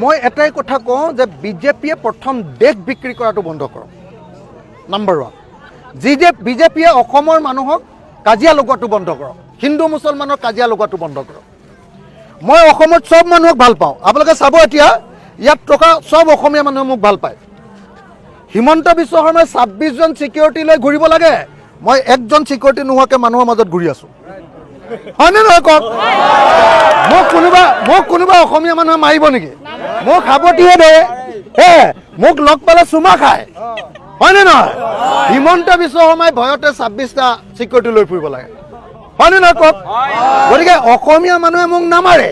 মই এটাই কথা কওঁ যে বিজেপিয়ে প্ৰথম দেশ বিক্ৰী কৰাটো বন্ধ কৰক। নম্বৰ 1 বিজেপিয়ে অসমৰ মানুহক কাজিয়া লগোৱাটো বন্ধ কৰক। হিন্দু মুছলমানৰ কাজিয়া লগোৱাটো বন্ধ কৰক। মই অসমত সব মানুহক ভাল পাওঁ। আপোনালোকে চাব এতিয়া ইয়াত থকা সব অসমীয়া মানুহে মোক ভাল পায়। হিমন্ত বিশ্ব শৰ্মাই 26 জন সিকিউৰিটি লৈ ঘূৰিব লাগে, মই একজন সিকিউৰিটি নোহোৱাকৈ মানুহৰ মাজত ঘূৰি আছোঁ। হয়নে নহয় কওক? মোক কোনোবা অসমীয়া মানুহে মাৰিব নেকি? মোক সাৱটিহে দে, মোক লগ পালে চুমা খায়। হয়নে নহয়? হিমন্ত বিশ্ব শৰ্মাই ভয়তে 26টা সিকিউৰিটি লৈ ফুৰিব লাগে। হয়নে নহয় কওক? গতিকে অসমীয়া মানুহে মোক নামাৰে।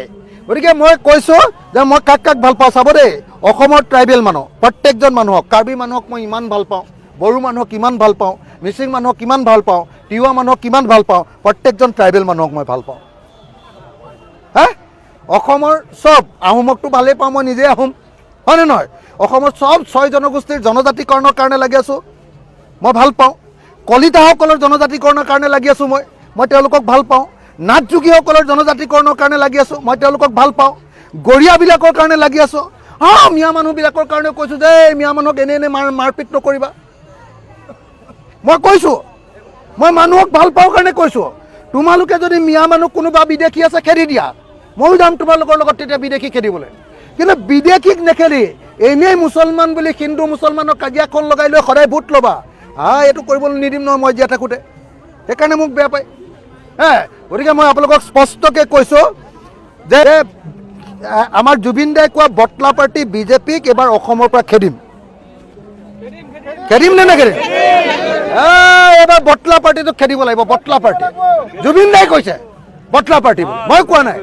গতিকে মই কৈছোঁ যে মই কাক ভাল পাওঁ চাব দেই। অসমৰ ট্ৰাইবেল মানুহ প্ৰত্যেকজন মানুহক, কাৰ্বি মানুহক মই ইমান ভাল পাওঁ, বড়ো মানুহক কিমান ভাল পাওঁ, মিচিং মানুহক কিমান ভাল পাওঁ, তিৱা মানুহক কিমান ভাল পাওঁ, প্ৰত্যেকজন ট্ৰাইবেল মানুহক মই ভাল পাওঁ। অসমৰ সব আহোমকতো ভালেই পাওঁ, মই নিজে আহোম। হয়নে নহয়? অসমৰ সব 6 জনগোষ্ঠীৰ জনজাতিকৰণৰ কাৰণে লাগি আছোঁ, মই ভাল পাওঁ। কলিতাসকলৰ জনজাতিকৰণৰ কাৰণে লাগি আছোঁ, মই তেওঁলোকক ভাল পাওঁ। নাথ যোগীসকলৰ জনজাতিকৰণৰ কাৰণে লাগি আছোঁ, মই তেওঁলোকক ভাল পাওঁ। গৰীয়াবিলাকৰ কাৰণে লাগি আছোঁ। মিয়া মানুহবিলাকৰ কাৰণে কৈছোঁ যে মিয়া মানুহক এনে মাৰপিট নকৰিবা। মই কৈছোঁ, মই মানুহক ভাল পাওঁ কাৰণে কৈছোঁ। তোমালোকে যদি মিয়া মানুহ কোনোবা বিদেশী আছে খেদি দিয়া, ময়ো যাম তোমালোকৰ লগত তেতিয়া বিদেশী খেদিবলৈ। কিন্তু বিদেশীক নেখেদি এনেই মুছলমান বুলি হিন্দু মুছলমানৰ কাজিয়াখন লগাই লৈ সদায় ভোট ল'বা, এইটো কৰিবলৈ নিদিম নহয় মই জীয়াই থাকোঁতে। সেইকাৰণে মোক বেয়া পায়। গতিকে মই আপোনালোকক স্পষ্টকৈ কৈছোঁ যে আমাৰ জুবিন দাই কোৱা বটলা পাৰ্টি বিজেপিক এবাৰ অসমৰ পৰা খেদিম নে নেখেদিম? এবাৰ বটলা পাৰ্টিটোক খেদিব লাগিব। বটলা পাৰ্টি জুবিন দাই কৈছে, বটলা পাৰ্টি মই কোৱা নাই।